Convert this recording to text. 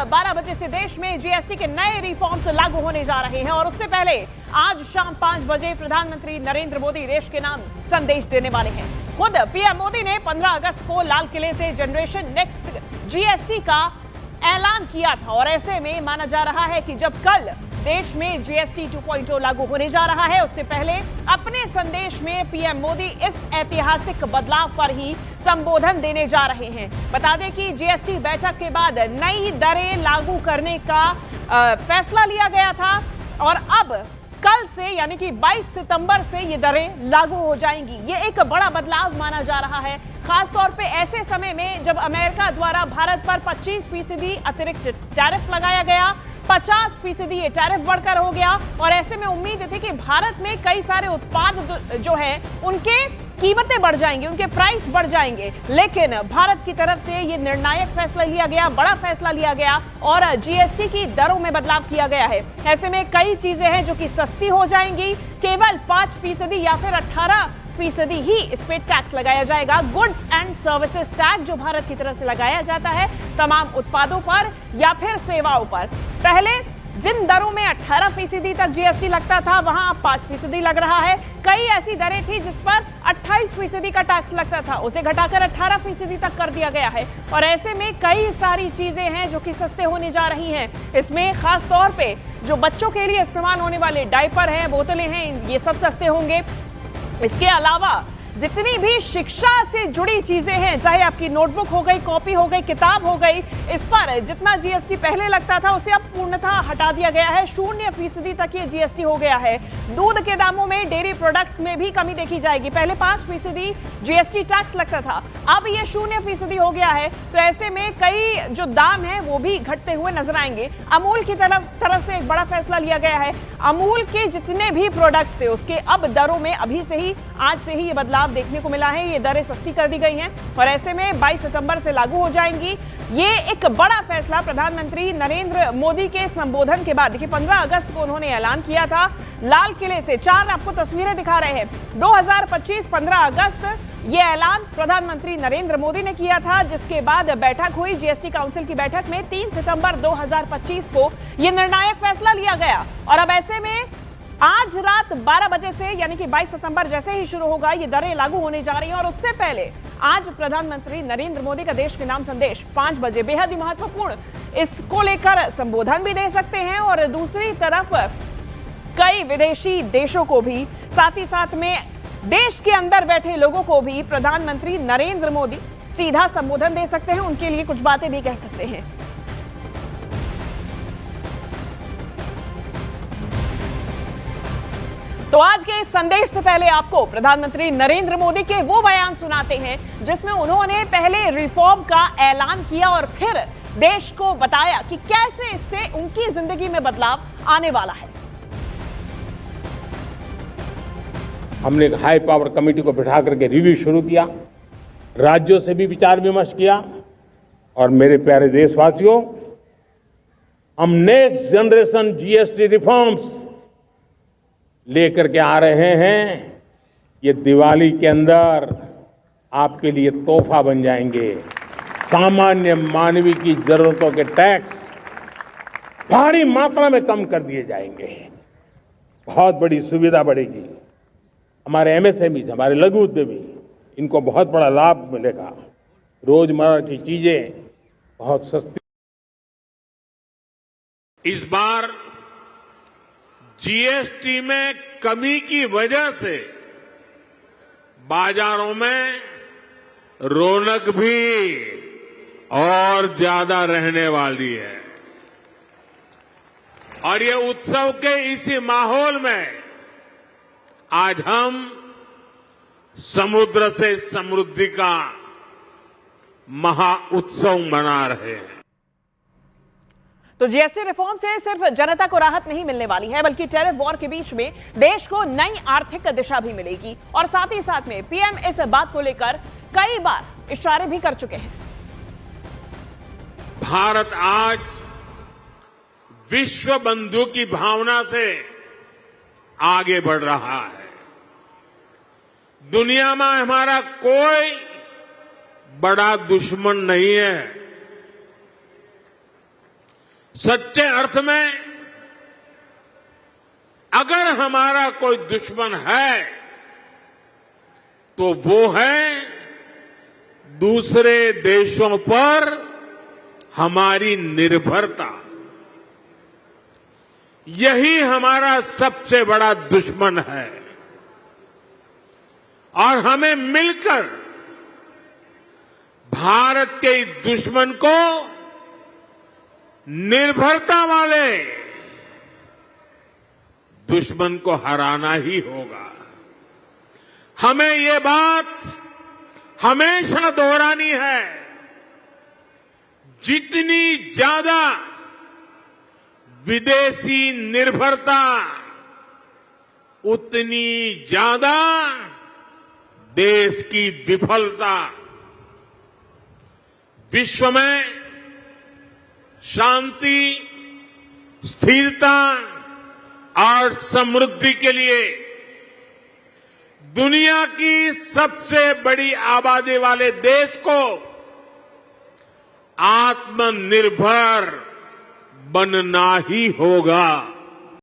12 बजे से देश में जीएसटी के नए रिफॉर्म्स लागू होने जा रहे हैं और उससे पहले आज शाम 5 बजे प्रधानमंत्री नरेंद्र मोदी देश के नाम संदेश देने वाले हैं। खुद पीएम मोदी ने 15 अगस्त को लाल किले से जनरेशन नेक्स्ट जीएसटी का ऐलान किया था और ऐसे में माना जा रहा है कि जब कल देश में जीएसटी 2.0 लागू होने जा रहा है, उससे पहले अपने संदेश में पीएम मोदी इस ऐतिहासिक बदलाव पर ही संबोधन देने जा रहे हैं। बता दें कि जीएसटी बैठक के बाद नई दरें लागू करने का फैसला लिया गया था और अब कल से यानी कि 22 सितंबर से ये दरें लागू हो जाएंगी। ये एक बड़ा बदलाव माना जा रहा है, खासतौर पे ऐसे समय में जब अमेरिका द्वारा भारत पर 25% अतिरिक्त टैरिफ लगाया गया, 50% ये टैरिफ बढ़कर हो गया और ऐसे में उम्मीद थी कि भारत में कई सारे उत्पाद जो है उनके कीमतें बढ़ जाएंगी, उनके प्राइस बढ़ जाएंगे। लेकिन भारत की तरफ से ये निर्णायक फैसला लिया गया, बड़ा फैसला लिया गया और जीएसटी की दरों में बदलाव किया गया है। ऐसे में कई चीजें हैं जो कि सस्ती हो जाएंगी, केवल 5% या फिर 18% ही इस पे टैक्स लगाया जाएगा। गुड्स एंड सर्विसेज टैक्स जो भारत की तरफ से लगाया जाता है तमाम उत्पादों पर या फिर सेवाओं पर। पहले जिन दरों में 18% तक जीएसटी लगता था वहां अब 5% लग रहा है। कई ऐसी दरें थी जिस पर 28% का टैक्स लगता था, उसे घटाकर 18% तक कर दिया गया है और ऐसे में कई सारी चीजें हैं जो कि सस्ते होने जा रही हैं। इसमें खास तौर पे जो बच्चों के लिए इस्तेमाल होने वाले डायपर हैं, बोतलें हैं, ये सब सस्ते होंगे। इसके अलावा जितनी भी शिक्षा से जुड़ी चीजें हैं, चाहे आपकी नोटबुक हो गई, कॉपी हो गई, किताब हो गई, इस पर जितना जीएसटी पहले लगता था उसे अब पूर्णतः हटा दिया गया है। 0% तक ये जीएसटी हो गया है। दूध के दामों में, डेयरी प्रोडक्ट्स में भी कमी देखी जाएगी। पहले 5% जीएसटी टैक्स लगता था, अब ये 0% हो गया है। तो ऐसे में कई जो दाम है वो भी घटते हुए नजर आएंगे। अमूल की तरफ से एक बड़ा फैसला लिया गया है। अमूल के जितने भी प्रोडक्ट्स थे उसके अब दरों में अभी से ही, आज से ही ये बदलाव देखने को मिला है। ये दरें सस्ती कर दी गई हैं और ऐसे में 22 सितंबर से लागू हो जाएंगी। ये एक बड़ा फैसला प्रधानमंत्री नरेंद्र मोदी के संबोधन के बाद, देखिए 15 अगस्त को उन्होंने ऐलान किया था लाल किले से। 4 आपको तस्वीरें दिखा रहे हैं। 2025 15 अगस्त ये ऐलान प्रधानमंत्री नरेंद्र मोदी ने किया था, जिसके बाद बैठक हुई जीएसटी काउंसिल की बैठक में 3 सितंबर 2025 को ये निर्णायक फैसला लिया गया और अब ऐसे में आज रात 12 बजे से यानी कि 22 सितंबर जैसे ही शुरू होगा ये दरें लागू होने जा रही हैं और उससे पहले आज प्रधानमंत्री नरेंद्र मोदी का देश के नाम संदेश 5 बजे बेहद ही महत्वपूर्ण, इसको लेकर संबोधन भी दे सकते हैं और दूसरी तरफ कई विदेशी देशों को भी, साथ ही साथ में देश के अंदर बैठे लोगों को भी प्रधानमंत्री नरेंद्र मोदी सीधा संबोधन दे सकते हैं, उनके लिए कुछ बातें भी कह सकते हैं। तो आज के इस संदेश से पहले आपको प्रधानमंत्री नरेंद्र मोदी के वो बयान सुनाते हैं जिसमें उन्होंने पहले रिफॉर्म का ऐलान किया और फिर देश को बताया कि कैसे इससे उनकी जिंदगी में बदलाव आने वाला है। हमने एक हाई पावर कमेटी को बिठा करके रिव्यू शुरू किया, राज्यों से भी विचार विमर्श किया और मेरे प्यारे देशवासियों, हम नेक्स्ट जनरेशन जीएसटी रिफॉर्म्स लेकर के आ रहे हैं। ये दिवाली के अंदर आपके लिए तोहफा बन जाएंगे। सामान्य मानवीय की जरूरतों के टैक्स भारी मात्रा में कम कर दिए जाएंगे, बहुत बड़ी सुविधा बढ़ेगी। हमारे एमएसएमई, हमारे लघु उद्यमी, इनको बहुत बड़ा लाभ मिलेगा। रोजमर्रा की चीजें बहुत सस्ती। इस बार जीएसटी में कमी की वजह से बाजारों में रौनक भी और ज्यादा रहने वाली है और ये उत्सव के इसी माहौल में आज हम समुद्र से समृद्धि का महा उत्सव मना रहे हैं। तो जीएसटी रिफॉर्म से सिर्फ जनता को राहत नहीं मिलने वाली है, बल्कि टैरिफ वॉर के बीच में देश को नई आर्थिक दिशा भी मिलेगी और साथ ही साथ में पीएम इस बात को लेकर कई बार इशारे भी कर चुके हैं। भारत आज विश्व बंधु की भावना से आगे बढ़ रहा है। दुनिया में हमारा कोई बड़ा दुश्मन नहीं है। सच्चे अर्थ में अगर हमारा कोई दुश्मन है तो वो है दूसरे देशों पर हमारी निर्भरता। यही हमारा सबसे बड़ा दुश्मन है और हमें मिलकर भारत के इस दुश्मन को निर्भरता वाले दुश्मन को हराना ही होगा। हमें ये बात हमेशा दोहरानी है, जितनी ज्यादा विदेशी निर्भरता उतनी ज्यादा देश की विफलता। विश्व में शांति, स्थिरता और समृद्धि के लिए दुनिया की सबसे बड़ी आबादी वाले देश को आत्मनिर्भर बनना ही होगा।